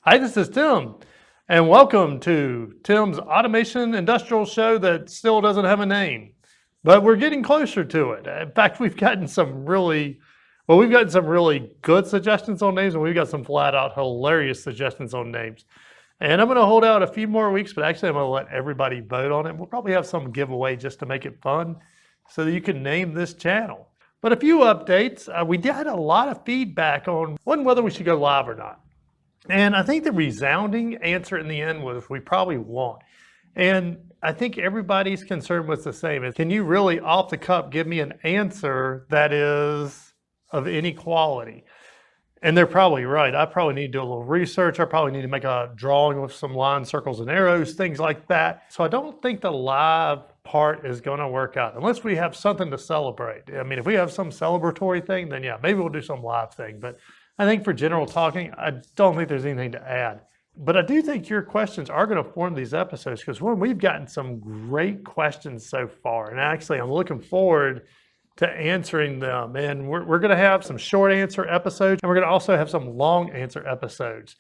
Hi, this is Tim, and welcome to Tim's Automation Industrial Show that still doesn't have a name, but we're getting closer to it. In fact, we've gotten some really good suggestions on names, and we've got some flat out hilarious suggestions on names. And I'm going to hold out a few more weeks, but actually I'm going to let everybody vote on it. We'll probably have some giveaway just to make it fun so that you can name this channel. But a few updates. We had a lot of feedback on whether we should go live or not. And I think the resounding answer in the end was we probably won't. And I think everybody's concern was the same. Can you really off the cuff give me an answer that is of any quality? And they're probably right. I probably need to do a little research. I probably need to make a drawing with some lines, circles, and arrows, things like that. So I don't think the live part is going to work out unless we have something to celebrate. I mean, if we have some celebratory thing, then yeah, maybe we'll do some live thing. But I think for general talking, I don't think there's anything to add. But I do think your questions are going to form these episodes because we've gotten some great questions so far. And actually, I'm looking forward to answering them. And we're going to have some short answer episodes, and we're going to also have some long answer episodes.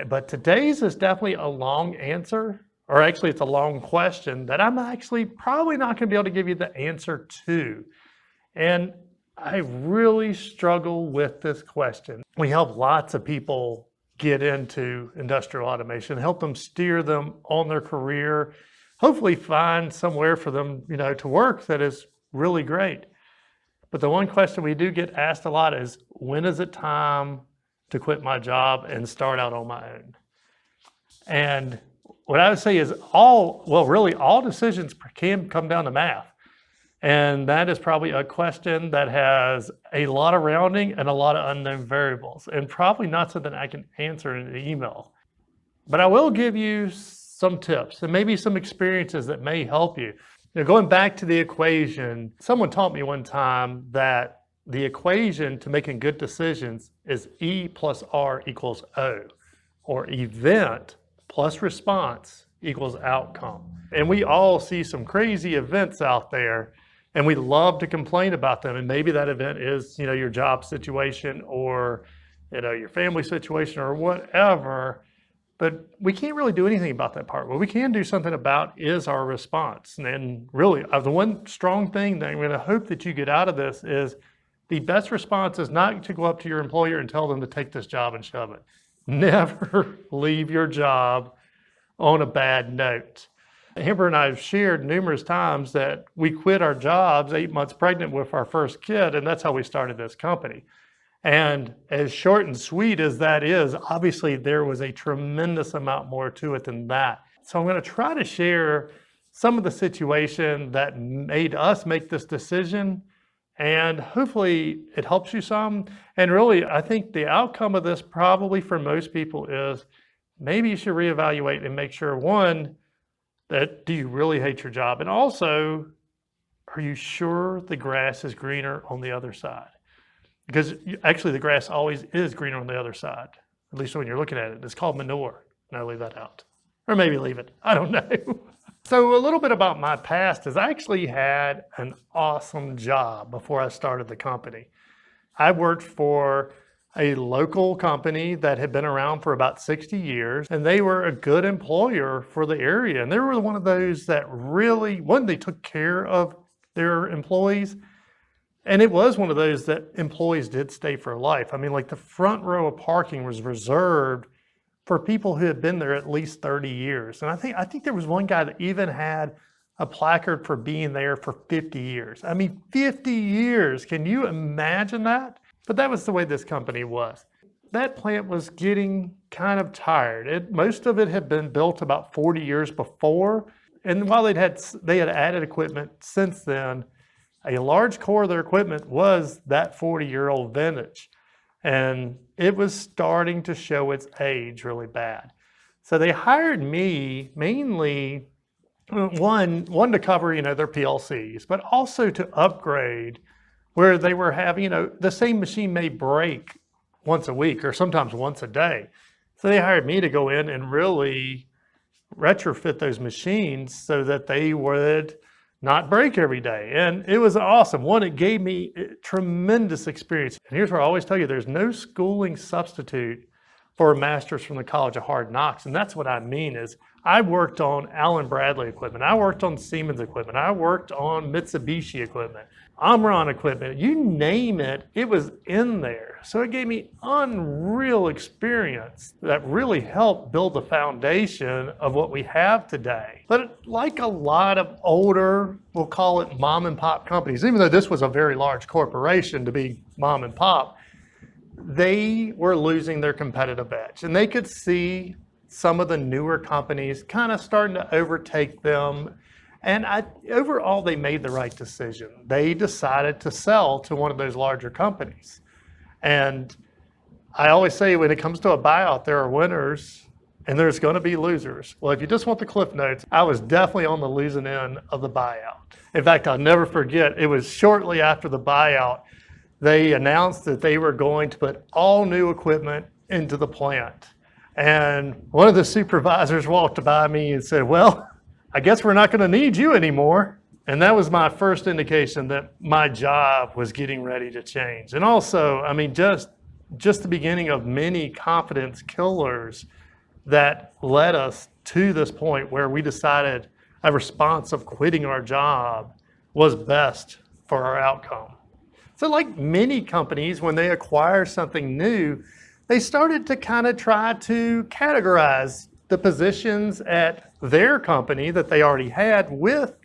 But today's is definitely a long answer, or actually it's a long question that I'm actually probably not going to be able to give you the answer to. And I really struggle with this question. We help lots of people get into industrial automation, help them steer them on their career, hopefully find somewhere for them, to work that is really great. But the one question we do get asked a lot is, when is it time to quit my job and start out on my own? And what I would say is really all decisions can come down to math. And that is probably a question that has a lot of rounding and a lot of unknown variables, and probably not something I can answer in an email. But I will give you some tips and maybe some experiences that may help you. Going back to the equation, someone taught me one time that the equation to making good decisions is E plus R equals O, or event plus response equals outcome. And we all see some crazy events out there, and we love to complain about them. And maybe that event is, your job situation or, your family situation or whatever. But we can't really do anything about that part. What we can do something about is our response. And really, the one strong thing that I'm going to hope that you get out of this is the best response is not to go up to your employer and tell them to take this job and shove it. Never leave your job on a bad note. Amber and I have shared numerous times that we quit our jobs 8 months pregnant with our first kid, and that's how we started this company. And as short and sweet as that is, obviously there was a tremendous amount more to it than that. So I'm going to try to share some of the situation that made us make this decision, and hopefully it helps you some. And really, I think the outcome of this probably for most people is maybe you should reevaluate and make sure, one, that do you really hate your job? And also, are you sure the grass is greener on the other side? Because actually the grass always is greener on the other side, at least when you're looking at it. It's called manure. No, leave that out. Or maybe leave it. I don't know. So a little bit about my past is I actually had an awesome job before I started the company. I worked for a local company that had been around for about 60 years, and they were a good employer for the area. And they were one of those that really, they took care of their employees, and it was one of those that employees did stay for life. I mean, like the front row of parking was reserved for people who had been there at least 30 years. And I think there was one guy that even had a placard for being there for 50 years. I mean, 50 years, can you imagine that? But that was the way this company was. That plant was getting kind of tired. Most of it had been built about 40 years before. And while they had added equipment since then, a large core of their equipment was that 40-year-old vintage. And it was starting to show its age really bad. So they hired me mainly, one to cover, their PLCs, but also to upgrade where they were having, the same machine may break once a week or sometimes once a day. So they hired me to go in and really retrofit those machines so that they would not break every day. And it was awesome. One, it gave me tremendous experience. And here's where I always tell you, there's no schooling substitute for a master's from the College of Hard Knocks. And that's what I mean is I worked on Allen Bradley equipment. I worked on Siemens equipment. I worked on Mitsubishi equipment, Omron equipment. You name it, it was in there. So it gave me unreal experience that really helped build the foundation of what we have today. But like a lot of older, we'll call it mom and pop companies, even though this was a very large corporation to be mom and pop, they were losing their competitive edge. And they could see some of the newer companies kind of starting to overtake them. And overall, they made the right decision. They decided to sell to one of those larger companies. And I always say when it comes to a buyout, there are winners and there's going to be losers. Well, if you just want the cliff notes, I was definitely on the losing end of the buyout. In fact, I'll never forget, it was shortly after the buyout, they announced that they were going to put all new equipment into the plant. And one of the supervisors walked by me and said, well, I guess we're not going to need you anymore. And that was my first indication that my job was getting ready to change. And also, I mean, just the beginning of many confidence killers that led us to this point where we decided a response of quitting our job was best for our outcome. So like many companies, when they acquire something new, they started to kind of try to categorize the positions at their company that they already had with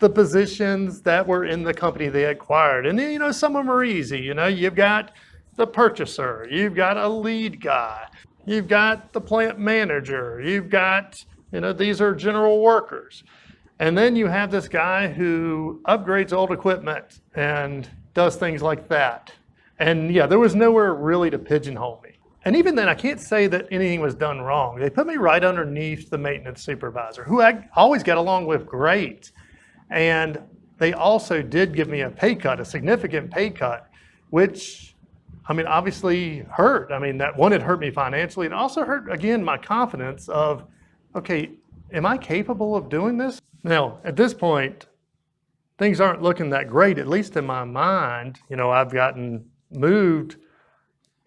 the positions that were in the company they acquired. And then, you know, some of them are easy. You know, you've got the purchaser, you've got a lead guy, you've got the plant manager, you've got, you know, these are general workers. And then you have this guy who upgrades old equipment and does things like that. And yeah, there was nowhere really to pigeonhole me. And even then, I can't say that anything was done wrong. They put me right underneath the maintenance supervisor, who I always got along with great. And they also did give me a pay cut, a significant pay cut, which, I mean, obviously hurt. I mean, that one, it hurt me financially, and also hurt, again, my confidence of, okay, am I capable of doing this? Now, at this point, things aren't looking that great, at least in my mind. You know, I've gotten moved,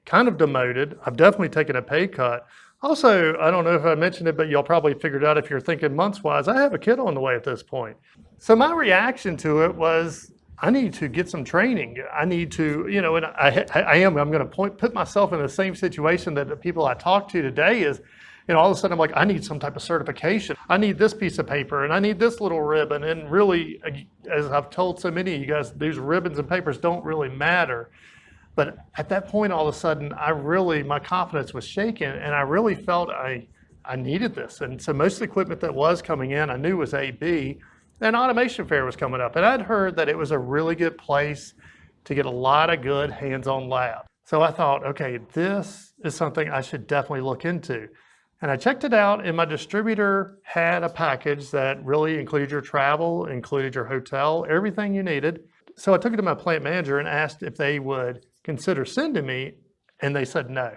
kind of demoted. I've definitely taken a pay cut. Also, I don't know if I mentioned it, but you'll probably figure it out if you're thinking months-wise, I have a kid on the way at this point. So my reaction to it was, I need to get some training. I need to, you know, and I'm going to put myself in the same situation that the people I talk to today is, you know, all of a sudden I'm like, I need some type of certification. I need this piece of paper and I need this little ribbon. And really, as I've told so many of you guys, these ribbons and papers don't really matter. But at that point, all of a sudden, my confidence was shaken, and I really felt I needed this. And so most of the equipment that was coming in, I knew was AB, and Automation Fair was coming up. And I'd heard that it was a really good place to get a lot of good hands-on lab. So I thought, okay, this is something I should definitely look into. And I checked it out, and my distributor had a package that really included your travel, included your hotel, everything you needed. So I took it to my plant manager and asked if they would consider sending me, and they said no.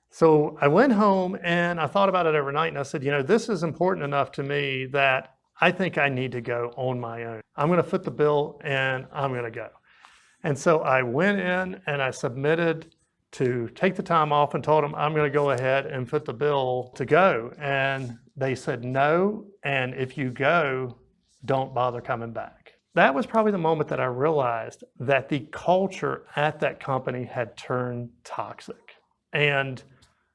So I went home and I thought about it overnight, and I said, you know, this is important enough to me that I think I need to go on my own. I'm going to foot the bill and I'm going to go. And so I went in and I submitted to take the time off and told them I'm going to go ahead and foot the bill to go. And they said no, and if you go, don't bother coming back. That was probably the moment that I realized that the culture at that company had turned toxic. And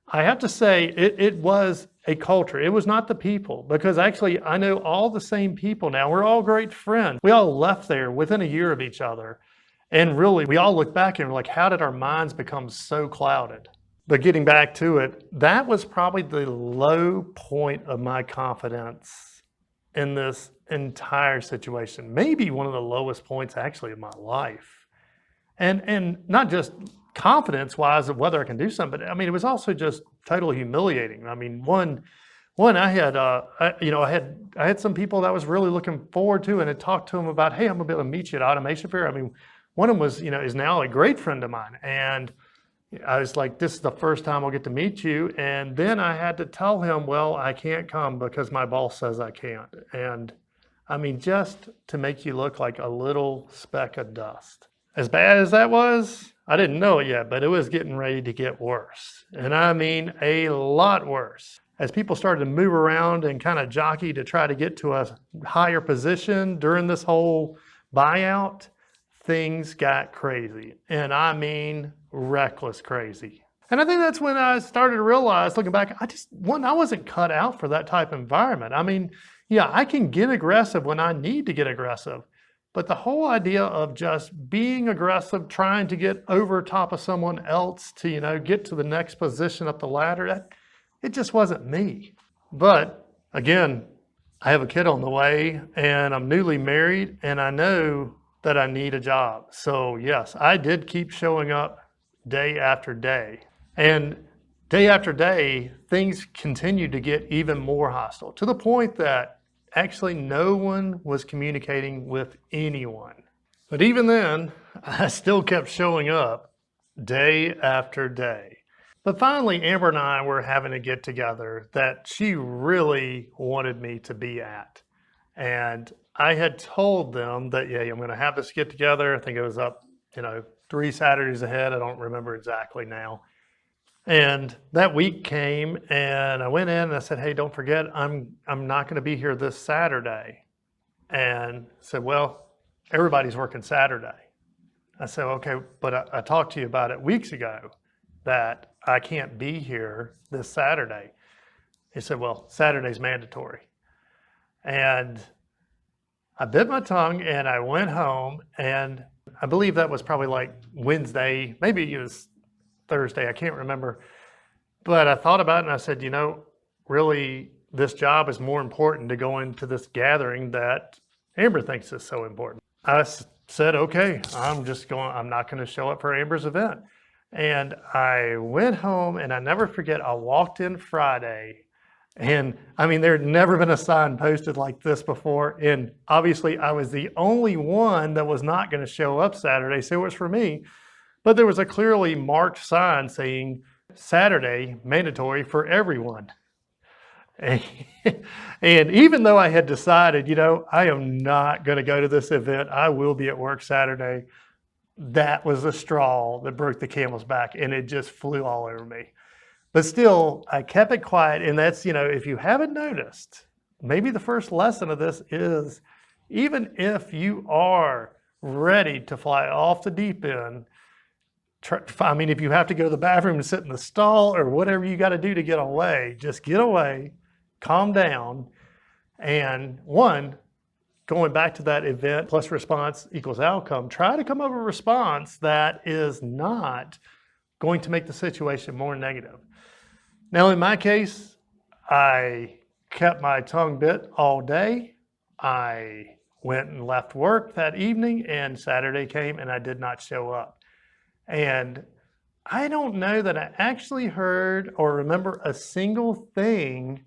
I have to say, it was a culture. It was not the people, because actually I know all the same people now. We're all great friends. We all left there within a year of each other. And really, we all look back and we're like, how did our minds become so clouded? But getting back to it, that was probably the low point of my confidence in this entire situation. Maybe one of the lowest points actually of my life. And not just confidence-wise of whether I can do something, but I mean, it was also just totally humiliating. I mean, one I had, I had some people that I was really looking forward to, and had talked to them about, hey, I'm gonna be able to meet you at Automation Fair. I mean, one of them was, is now a great friend of mine. And I was like, this is the first time I'll get to meet you. And then I had to tell him, well, I can't come because my boss says I can't. And I mean, just to make you look like a little speck of dust. As bad as that was, I didn't know it yet, but it was getting ready to get worse. And I mean a lot worse. As people started to move around and kind of jockey to try to get to a higher position during this whole buyout, things got crazy. And I mean reckless crazy. And I think that's when I started to realize, looking back, I wasn't cut out for that type of environment. I mean, yeah, I can get aggressive when I need to get aggressive. But the whole idea of just being aggressive, trying to get over top of someone else to, get to the next position up the ladder, it just wasn't me. But again, I have a kid on the way and I'm newly married and I know that I need a job. So yes, I did keep showing up day after day. And day after day, things continued to get even more hostile to the point that actually no one was communicating with anyone. But even then, I still kept showing up day after day. But finally, Amber and I were having a get together that she really wanted me to be at. And I had told them that, yeah, I'm going to have this get together. I think it was up, 3 Saturdays ahead. I don't remember exactly now. And that week came and I went in and I said, hey, don't forget, I'm not going to be here this Saturday. And said, well, everybody's working Saturday. I said, okay, but I talked to you about it weeks ago that I can't be here this Saturday. He said, well, Saturday's mandatory. And I bit my tongue and I went home, and I believe that was probably like Wednesday, maybe it was Thursday, I can't remember. But I thought about it and I said, really, this job is more important to go into this gathering that Amber thinks is so important. I said, okay, I'm not going to show up for Amber's event. And I went home and I never forget, I walked in Friday and I mean, there had never been a sign posted like this before. And obviously I was the only one that was not going to show up Saturday. So it was for me. But there was a clearly marked sign saying Saturday mandatory for everyone. And even though I had decided, I am not going to go to this event, I will be at work Saturday, that was the straw that broke the camel's back, and it just flew all over me. But still, I kept it quiet, and that's, if you haven't noticed, maybe the first lesson of this is, even if you are ready to fly off the deep end, if you have to go to the bathroom and sit in the stall or whatever you got to do to get away, just get away, calm down, and going back to that event plus response equals outcome, try to come up with a response that is not going to make the situation more negative. Now, in my case, I kept my tongue bit all day. I went and left work that evening, and Saturday came and I did not show up. And I don't know that I actually heard or remember a single thing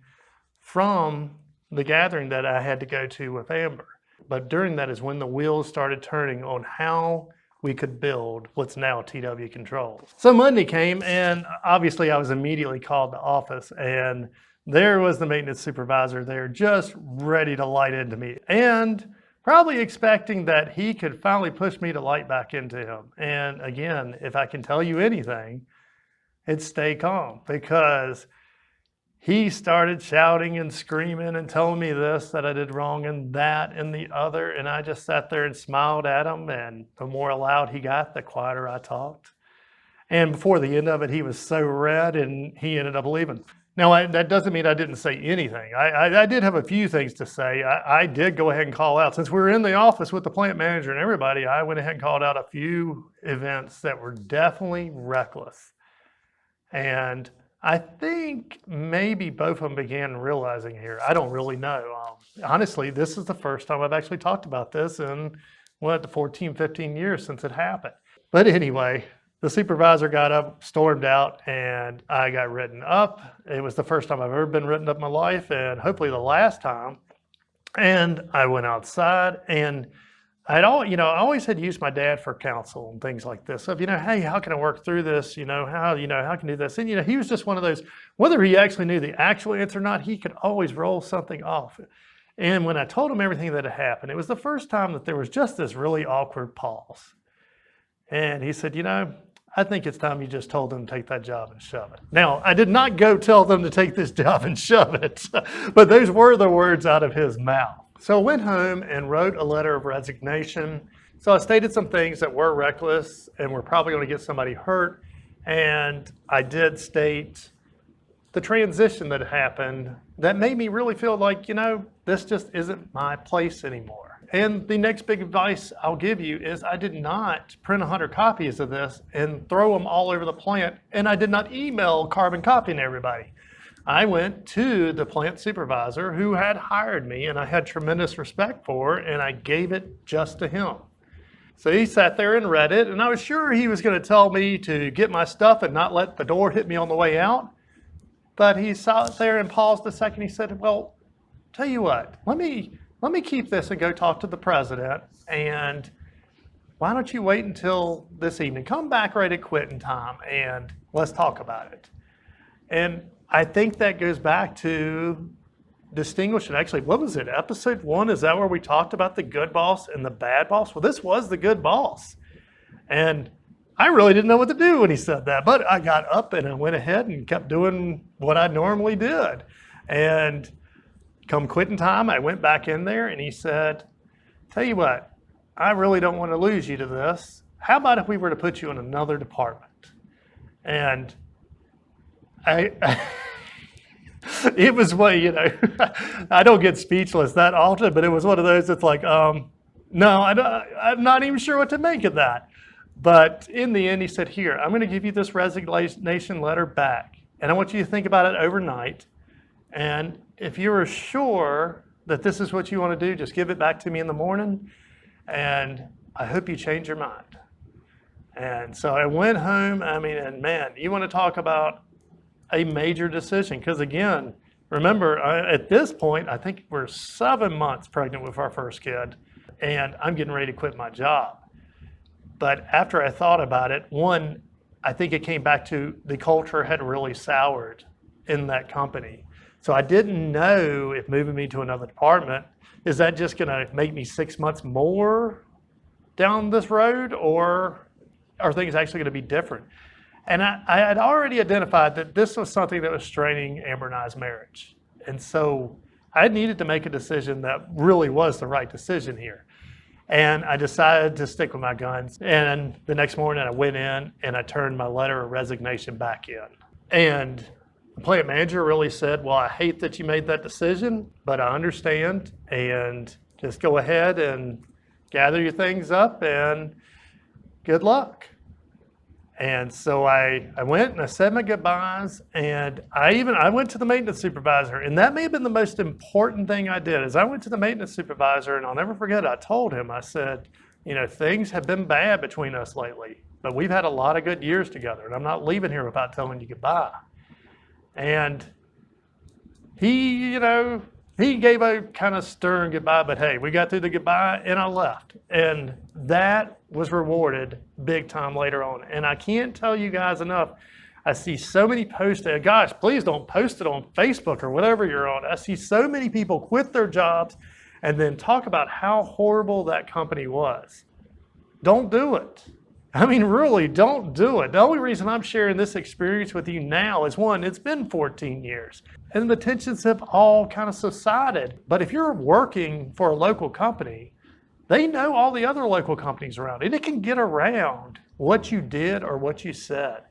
from the gathering that I had to go to with Amber. But during that is when the wheels started turning on how we could build what's now TW Controls. So Monday came, and obviously I was immediately called to office, and there was the maintenance supervisor there just ready to light into me, and probably expecting that he could finally push me to light back into him. And again, if I can tell you anything, it's stay calm, because he started shouting and screaming and telling me this, that I did wrong, and that and the other. And I just sat there and smiled at him. And the more loud he got, the quieter I talked. And before the end of it, he was so red and he ended up leaving. Now, that doesn't mean I didn't say anything. I did have a few things to say. I did go ahead and call out. Since we were in the office with the plant manager and everybody, I went ahead and called out a few events that were definitely reckless. And I think maybe both of them began realizing here. I don't really know. Honestly, this is the first time I've actually talked about this in, the 14, 15 years since it happened. But anyway, the supervisor got up, stormed out, and I got written up. It was the first time I've ever been written up in my life, and hopefully the last time. And I went outside, and I always had used my dad for counsel and things like this. So, hey, how can I work through this? How can I do this? And, he was just one of those, whether he actually knew the actual answer or not, he could always roll something off. And when I told him everything that had happened, it was the first time that there was just this really awkward pause. And he said, I think it's time you just told them to take that job and shove it. Now, I did not go tell them to take this job and shove it, but those were the words out of his mouth. So I went home and wrote a letter of resignation. So I stated some things that were reckless and were probably going to get somebody hurt. And I did state the transition that happened that made me really feel like, this just isn't my place anymore. And the next big advice I'll give you is I did not print 100 copies of this and throw them all over the plant. And I did not email carbon copying to everybody. I went to the plant supervisor who had hired me and I had tremendous respect for, and I gave it just to him. So he sat there and read it, and I was sure he was going to tell me to get my stuff and not let the door hit me on the way out. But he sat there and paused a second. He said, well, tell you what, let me keep this and go talk to the president, and why don't you wait until this evening? Come back right at quitting time and let's talk about it. And I think that goes back to distinguishing, actually, what was it? Episode 1, is that where we talked about the good boss and the bad boss? Well, this was the good boss. And I really didn't know what to do when he said that, but I got up and I went ahead and kept doing what I normally did. And come quitting time, I went back in there and he said, tell you what, I really don't want to lose you to this. How about if we were to put you in another department? And it was I don't get speechless that often, but it was one of those that's like, no, I'm not even sure what to make of that. But in the end, he said, here, I'm going to give you this resignation letter back, and I want you to think about it overnight. And if you're sure that this is what you want to do, just give it back to me in the morning, and I hope you change your mind. And so I went home, and man, you want to talk about a major decision, because again, remember, at this point, I think we're 7 months pregnant with our first kid, and I'm getting ready to quit my job. But after I thought about it, one, I think it came back to the culture had really soured in that company. So I didn't know if moving me to another department, is that just going to make me 6 months more down this road, or are things actually going to be different? And I had already identified that this was something that was straining Amber and I's marriage. And so I needed to make a decision that really was the right decision here. And I decided to stick with my guns. And the next morning I went in and I turned my letter of resignation back in. And the plant manager really said, well, I hate that you made that decision, but I understand, and just go ahead and gather your things up and good luck. And so I went and I said my goodbyes, and I went to the maintenance supervisor, and that may have been the most important thing I did. Is I went to the maintenance supervisor, and I'll never forget, I told him, I said, things have been bad between us lately, but we've had a lot of good years together, and I'm not leaving here without telling you goodbye. And he gave a kind of stern goodbye, but hey, we got through the goodbye and I left. And that was rewarded big time later on. And I can't tell you guys enough. I see so many posts, gosh, please don't post it on Facebook or whatever you're on. I see so many people quit their jobs and then talk about how horrible that company was. Don't do it. Really, don't do it. The only reason I'm sharing this experience with you now is, one, it's been 14 years and the tensions have all kind of subsided. But if you're working for a local company, they know all the other local companies around, and it can get around what you did or what you said.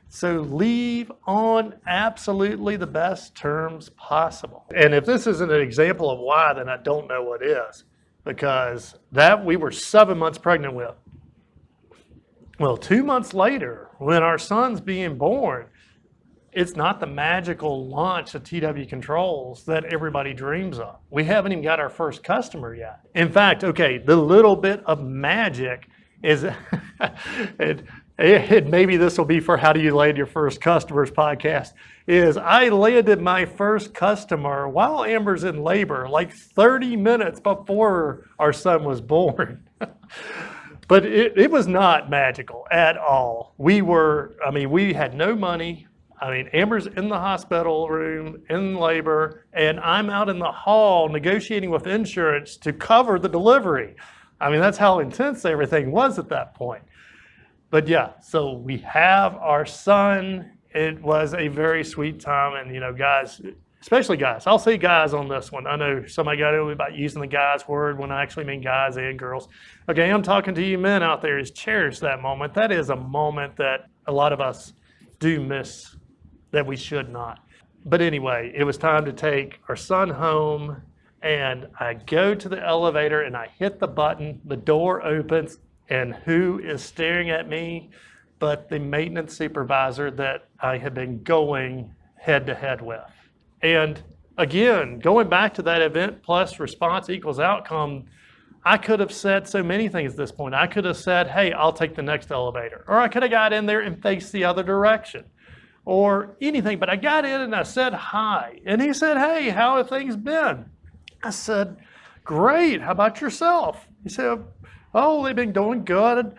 So leave on absolutely the best terms possible. And if this isn't an example of why, then I don't know what is, because that we were 7 months pregnant with. Well, 2 months later, when our son's being born, it's not the magical launch of TW Controls that everybody dreams of. We haven't even got our first customer yet. In fact, okay, the little bit of magic is, maybe this will be for How Do You Land Your First Customers podcast, is I landed my first customer while Amber's in labor, like 30 minutes before our son was born. But it was not magical at all. We had no money. Amber's in the hospital room, in labor, and I'm out in the hall negotiating with insurance to cover the delivery. That's how intense everything was at that point. But yeah, so we have our son. It was a very sweet time. And, you know, guys, especially guys, I'll say guys on this one. I know somebody got over about using the guys word when I actually mean guys and girls. Okay, I'm talking to you men out there, is cherish that moment. That is a moment that a lot of us do miss that we should not. But anyway, it was time to take our son home, and I go to the elevator and I hit the button, the door opens, and who is staring at me but the maintenance supervisor that I had been going head to head with. And again, going back to that event plus response equals outcome, I could have said so many things at this point. I could have said, hey, I'll take the next elevator. Or I could have got in there and faced the other direction. Or anything, but I got in and I said hi. And he said, hey, how have things been? I said, great, how about yourself? He said, oh, they've been doing good.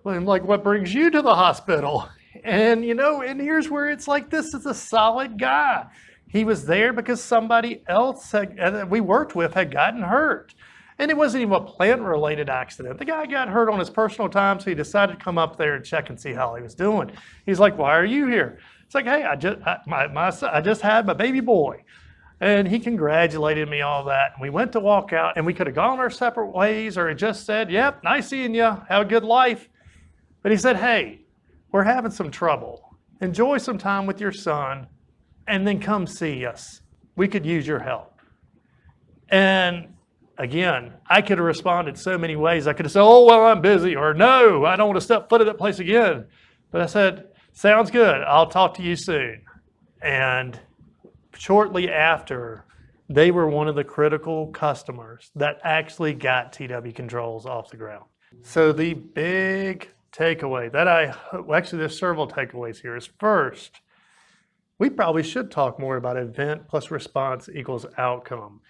I'm like, what brings you to the hospital? And you know, and here's where it's like, this is a solid guy. He was there because somebody else that we worked with had gotten hurt. And it wasn't even a plant-related accident. The guy got hurt on his personal time, so he decided to come up there and check and see how he was doing. He's like, why are you here? It's like, hey, I just had my baby boy. And he congratulated me, all that. And we went to walk out, and we could have gone our separate ways, or he just said, yep, nice seeing you. Have a good life. But he said, hey, we're having some trouble. Enjoy some time with your son, and then come see us. We could use your help. And again, I could have responded so many ways. I could have said, oh, well, I'm busy, or no, I don't want to step foot in that place again. But I said, sounds good. I'll talk to you soon. And shortly after, they were one of the critical customers that actually got TW Controls off the ground. So the big takeaway that actually there's several takeaways here, is first, we probably should talk more about event plus response equals outcome.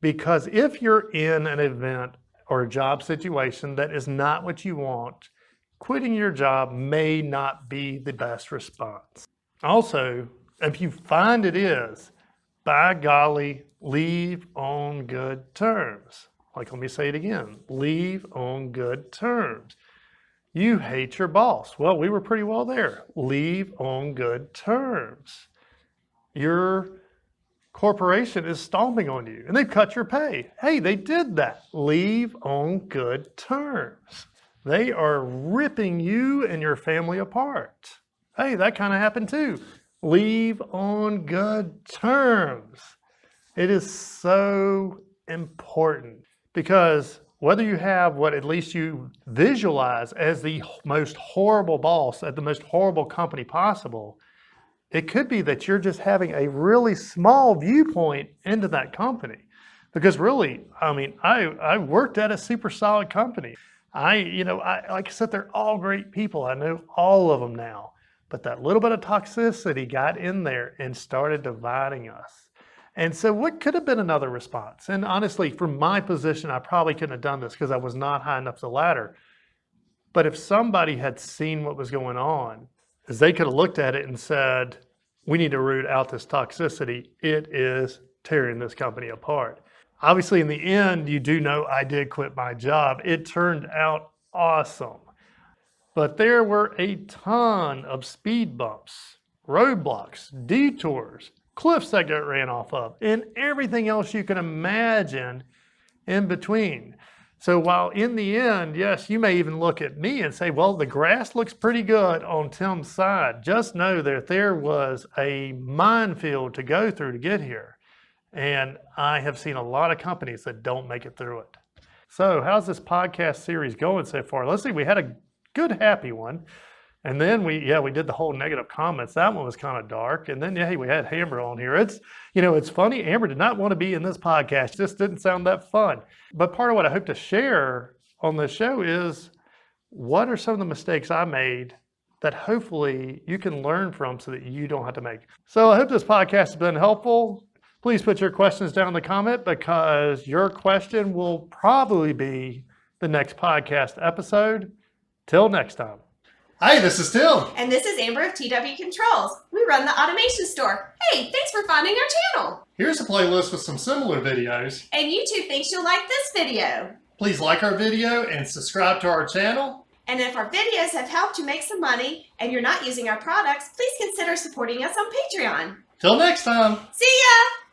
Because if you're in an event or a job situation that is not what you want, quitting your job may not be the best response. Also, if you find it is, by golly, leave on good terms. Like, let me say it again, leave on good terms. You hate your boss. Well, we were pretty well there. Leave on good terms. Your corporation is stomping on you and they've cut your pay. Hey, they did that. Leave on good terms. They are ripping you and your family apart. Hey, that kind of happened too. Leave on good terms. It is so important, because whether you have what at least you visualize as the most horrible boss at the most horrible company possible, it could be that you're just having a really small viewpoint into that company. Because really, I mean, I worked at a super solid company. Like I said, they're all great people. I know all of them now. But that little bit of toxicity got in there and started dividing us. And so what could have been another response? And honestly, from my position, I probably couldn't have done this because I was not high enough the ladder. But if somebody had seen what was going on, is they could have looked at it and said, we need to root out this toxicity. It is tearing this company apart. Obviously, in the end, you do know I did quit my job. It turned out awesome. But there were a ton of speed bumps, roadblocks, detours, cliffs that got ran off of, and everything else you can imagine in between. So while in the end, yes, you may even look at me and say, well, the grass looks pretty good on Tim's side. Just know that there was a minefield to go through to get here. And I have seen a lot of companies that don't make it through it. So how's this podcast series going so far? Let's see, we had a good happy one. And then we did the whole negative comments. That one was kind of dark. And then, we had Amber on here. It's funny. Amber did not want to be in this podcast. Just didn't sound that fun. But part of what I hope to share on this show is what are some of the mistakes I made that hopefully you can learn from so that you don't have to make. So I hope this podcast has been helpful. Please put your questions down in the comment, because your question will probably be the next podcast episode. Till next time. Hi, this is Tim. And this is Amber of TW Controls. We run the automation store. Hey, thanks for finding our channel. Here's a playlist with some similar videos. And YouTube thinks you'll like this video. Please like our video and subscribe to our channel. And if our videos have helped you make some money and you're not using our products, please consider supporting us on Patreon. Till next time. See ya!